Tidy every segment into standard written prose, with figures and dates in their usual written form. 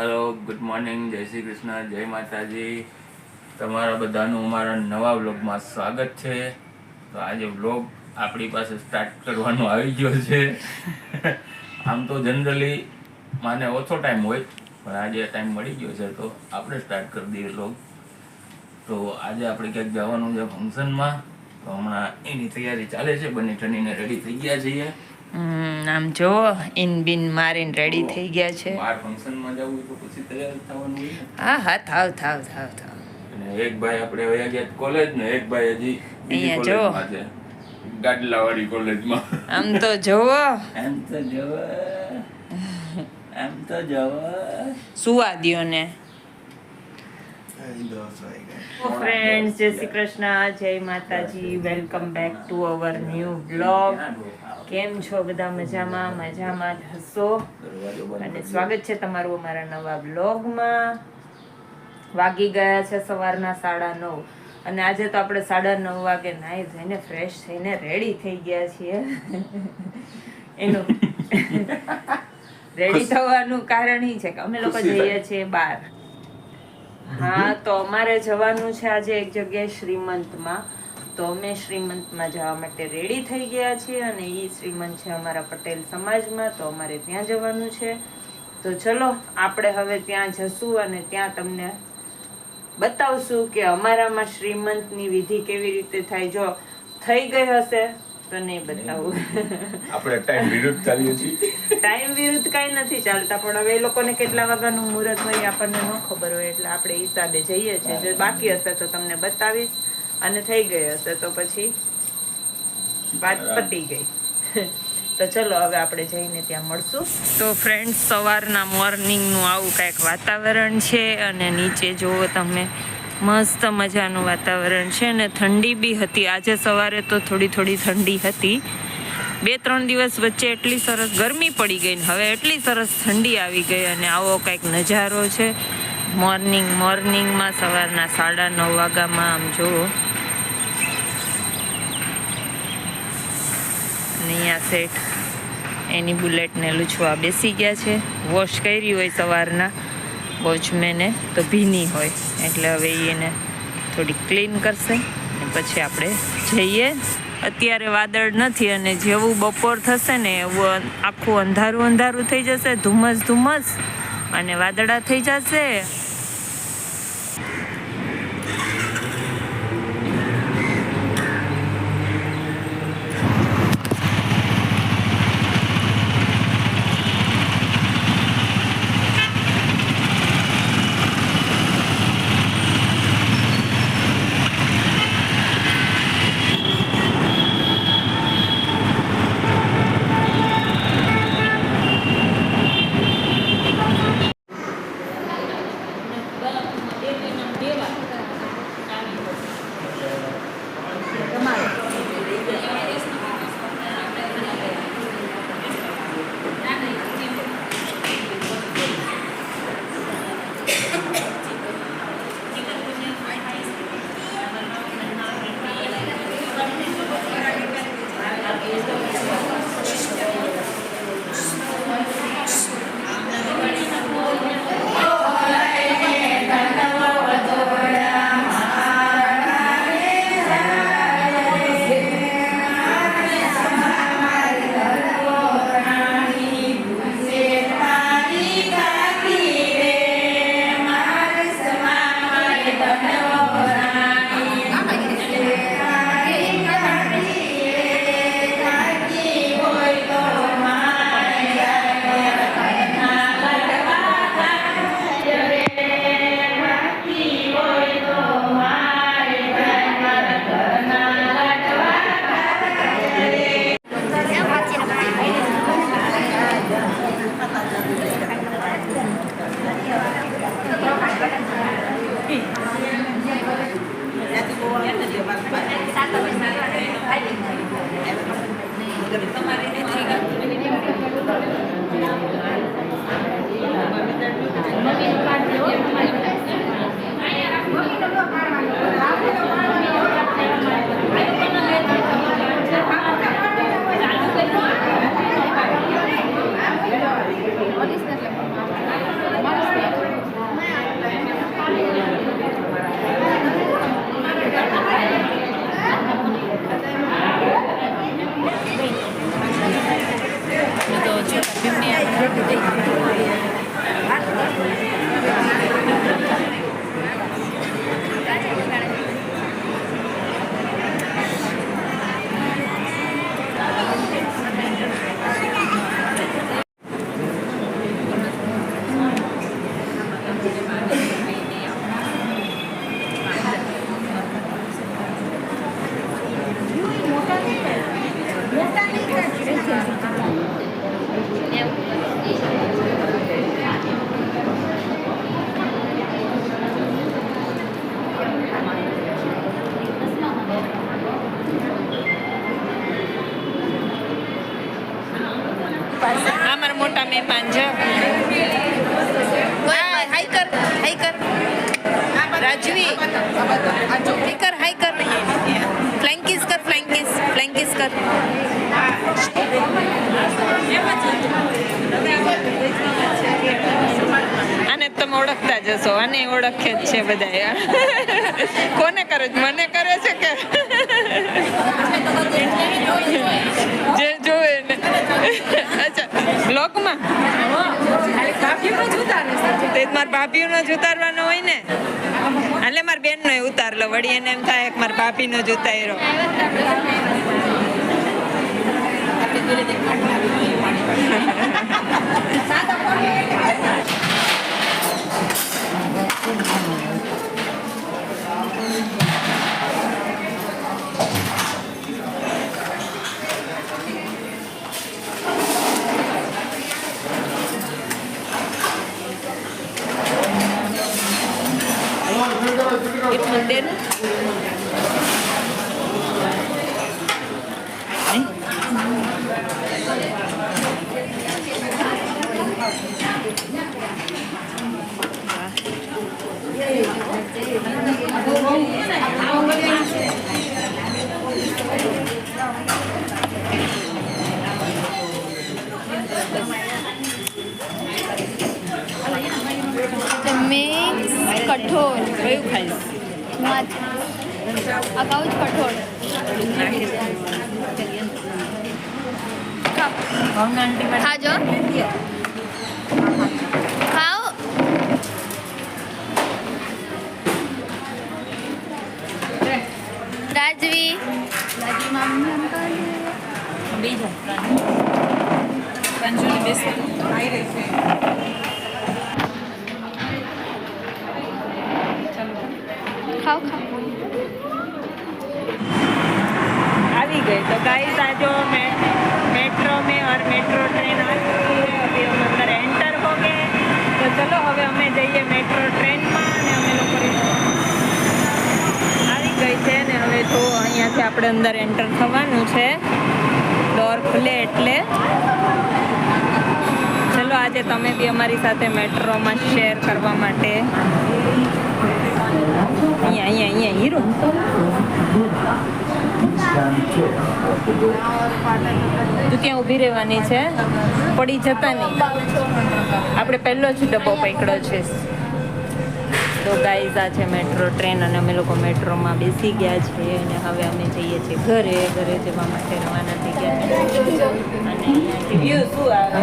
Hello good morning जय श्री कृष्ण जय माताजी તમારા બધાનું અમારા નવા વ્લોગમાં સ્વાગત છે। તો આજે વ્લોગ આપણી પાસે સ્ટાર્ટ કરવાનો આવી ગયો છે। આમ તો જનરલી મને ઓછો ટાઈમ હોય પણ આજે ટાઈમ મળી ગયો છે તો આપણે સ્ટાર્ટ કરી દઈએ વ્લોગ। તો આજે આપણે ક્યાંક જવાનું છે ફંક્શનમાં, તો હમણાં એની તૈયારી ચાલે છે। બની ઠનીને રેડી થઈ ગયા છીએ। આમ જો ઇન બિન મારીને રેડી થઈ ગયા છે। બહાર ફંક્શનમાં જવું તો પછી તૈયાર થવાનું હોય ને। હા હા થાવ અને એક ભાઈ આપણે વયા ગયા કોલેજ ને એક ભાઈ હજી અહીંયા જો કોલેજમાં છે, ગાડલાવાળી કોલેજમાં। આમ તો જોવો એમ તો જોવો સુવા દ્યો ને। ફ્રેન્ડ્સ જય શ્રી કૃષ્ણ જય માતાજી, welcome back to our new blog. કેમ છો બધા? મજામાં મજામાં જ હશો અને સ્વાગત છે તમારું અમારા નવા બ્લોગમાં। વાગી ગયા છે સવારના 9:30 અને આજે તો આપણે 9:30 વાગે નાહી ધોઈને ફ્રેશ થઈને રેડી થઈ ગયા છીએ। એનું રેડી થવાનું કારણ એ છે કે અમે લોકો જઈએ છીએ બહાર। હા, તો અમારે જવાનું છે આજે એક જગ્યાએ શ્રીમંતમાં, તો અમે શ્રીમંતમાં જવા માટે રેડી થઈ ગયા છીએ અને એ શ્રીમંત છે અમારા પટેલ સમાજમાં, તો અમારે ત્યાં જવાનું છે। તો ચલો આપણે હવે ત્યાં જશું અને ત્યાં તમને બતાવશું કે અમારામાં શ્રીમંતની વિધિ કેવી રીતે થાય। જો થઈ ગઈ હશે તો નહીં બતાવું। આપણે ટાઈમ વિરુદ્ધ ચાલીએ છીએ। ટાઈમ વિરુદ્ધ કઈ નથી ચાલતા, પણ હવે એ લોકોને કેટલા વાગ્યાનું મુહૂર્ત હોય આપણને ન ખબર હોય, એટલે આપણે હિસાબે જઈએ છીએ। જો બાકી હશે તો તમને બતાવીશ અને થઈ ગઈ હશે તો પછી વાત પતી ગઈ। તો ચલો હવે આપણે જઈને ત્યાં મળશું। તો ફ્રેન્ડ્સ સવારના મોર્નિંગનું આવું કંઈક વાતાવરણ છે અને નીચે જુઓ તમે મસ્ત મજાનું વાતાવરણ છે ને ઠંડી બી હતી। આજે સવારે તો થોડી ઠંડી હતી, 2-3 દિવસ વચ્ચે એટલી સરસ ગરમી પડી ગઈ ને હવે એટલી સરસ ઠંડી આવી ગઈ અને આવો કંઈક નજારો છે મોર્નિંગમાં સવારના 9:30 વાગ્યામાં। આમ જુઓ અને અહીંયા શેઠ એની બુલેટને લૂછવા બેસી ગયા છે। વોશ કરી હોય સવારના વોચમેને તો ભીની હોય એટલે હવે એને થોડી ક્લીન કરશે અને પછી આપણે જઈએ। અત્યારે વાદળ નથી અને જેવું બપોર થશે ને એવું આખું અંધારું થઈ જશે, ધુમ્મસ અને વાદળા થઈ જશે। પાસે. આ મારા મોટા મહેમાન છે. હાઈ કર રાજવી, હાઈ કર ફ્લાઇંગ કિસ કર. આને તમે ઓળખતા જશો, આને ઓળખે જ છે બધા. કોને કરે છે? મને કરે છે કે જે જોવે ને? અચ્છા, બ્લોગમાં તે મારા ભાભીનો જ ઉતારવાનો હોય ને. એટલે મારી બેનનો ઉતાર લો, વળી એને એમ થાય કે મારા ભાભીનો જ ઉતાર્યો. મંદિર મિક્સ કઠોળ કયું ખાઈશ? અગાઉ જ કઠોળ ખાજો. ખાઓ. રાજવી ખાઓ. આવી ગઈ તો गाइस आ जो मेट्रो में और मेट्रो ट्रेन आ चुकी है. अभी हम अंदर एंटर हो गए. तो चलो હવે અમે જઈએ મેટ્રો ટ્રેનમાં અને અમે લોકો આવી ગઈ છે ને હવે જો અહીંયાથી આપણે અંદર એન્ટર થવાનું છે. ડોર ખુલે એટલે ચલો આજે તમે બી અમારી સાથે મેટ્રોમાં શેર કરવા માટે અહીંયા હીરો તું ત્યાં ઊભી રહેવાની છે, પડી જતા નહીં. આપણે પહેલો જ ડબ્બો પકડ્યો છે. તો ગાઈઝ આ છે મેટ્રો ટ્રેન અને અમે લોકો મેટ્રોમાં બેસી ગયા છીએ અને હવે અમે જઈએ છીએ ઘરે જવા માટે રવાના થઈ ગયા છે. અને વ્યૂ શું આવે?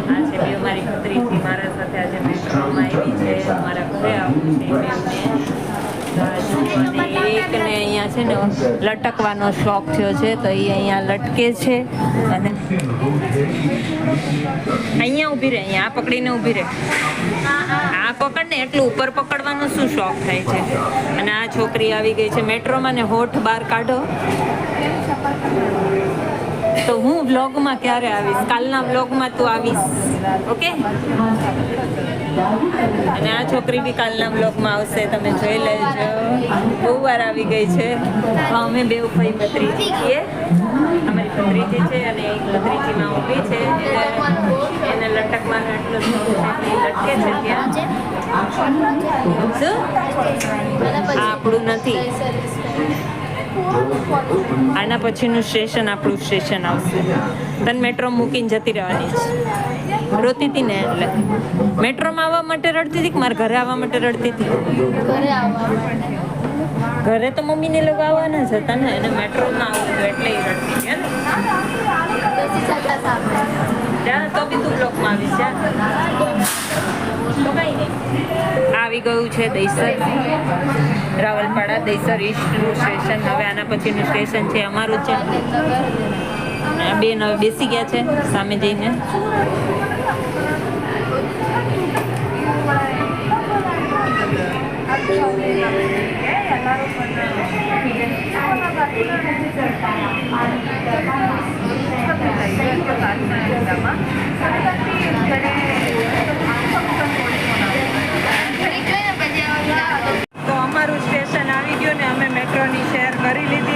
આ છે બે મારી ભત્રીજી મારા સાથે આજે મેટ્રોમાં આવી છે. મારા ઘરે આવું છે અને એકને અહીંયા છે ને લટકવાનો શોખ થયો છે તો એ અહીંયા લટકે છે અને અહીંયા ઊભી રહે, અહીંયા આ પકડીને ઊભી રહે. આ પકડ ને એટલું ઉપર પકડવાનો શું શોખ થાય છે. અને આ છોકરી આવી ગઈ છે મેટ્રોમાં ને હોઠ બહાર કાઢો. તો હું વ્લોગમાં ક્યારે આવીશ? કાલના વ્લોગમાં તું આવીશ, ઓકે? અને આ છોકરી બી કાલના વ્લોગમાં આવશે, તમે જોઈ લેજો. બહુ વાર આવી ગઈ છે. અમે બે ભાઈ ભત્રીજી છીએ. અમારી ભત્રીજી છે અને એક ભત્રીજીમાં ઊભી છે. એને લટકવાનો એટલો શોખ છે, લટકે છે ત્યાં. શું? આ આપણું નથી. આના પછીનું સ્ટેશન આપણું સ્ટેશન આવશે. તને મેટ્રો મૂકીને જતી રહેવાની છે. રોતી હતી ને એટલે મેટ્રોમાં આવવા માટે રડતી હતી કે મારા ઘરે આવવા માટે રડતી હતી? ઘરે તો મમ્મીને લોકો આવવાના જ હતા ને, એને મેટ્રોમાં આવવું હતું એટલે એ રડતી હતી ને. ત્યાં તો બી તું બ્લોકમાં આવીશ. તો કઈ નહીં. આવી ગયું છે દહીસર, રાવલપાડા દહીસર ઈસ્ટનું સ્ટેશન. હવે આના પછીનું સ્ટેશન છે અમારું છે. બેન હવે બેસી ગયા છે સામે જઈને. તો અમારું સ્ટેશન આવી ગયું ને અમે મેટ્રોની શેર કરી લીધી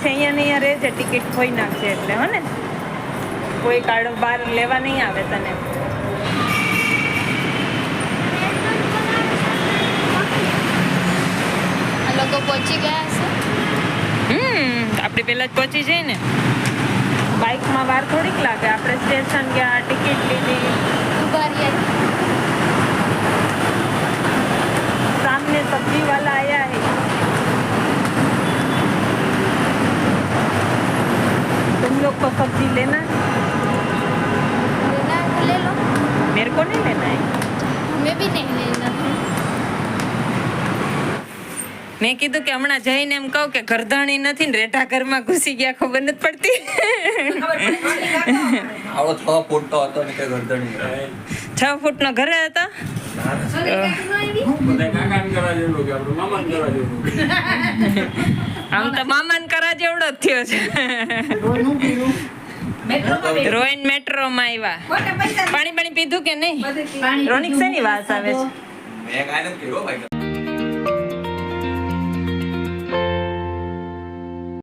પછી અહીંયા ને અહીંયા રહેજે, ટિકિટ ખોઈ નાખશે એટલે, હો ને? કોઈ કાર્ડ બહાર લેવા નહીં આવે તને. આ લોકો પહોંચી ગયા હશે. આપણે પહેલા જ પહોંચી જઈએ ને. બાઇકમાં વાર થોડીક લાગે. આપણે સ્ટેશન ગયા, ટિકિટ લીધી, ઉભા રહ્યા. सामने सब्जी वाला आया है. तुम लोग को सब्जी लेना है? लेना है तो ले लो. मेरे को नहीं लेना है. हमें भी नहीं लेना है. મેં કીધું કે હમણાં જઈને એમ કહું કે ઘરધાણી નથી ને રેઢા ઘરમાં ઘૂસી ગયા, ખબર નથી પડતી. આવો 6 ફૂટ તો હતો ને કે ગરદણી 6 ફૂટનો ઘરે હતા. બધા કાકાને કરવા જેવું કે આપણું મામાને કરવા જેવું. આમ તો મામાન કરા જેવડો જ થયો છે. રોઈન મેટ્રોમાં આવ્યા. પાણી પીધું કે નહીં? રોનિક શેની વાત આવે છે? મેં કાંઈ નથી કર્યું ભાઈ.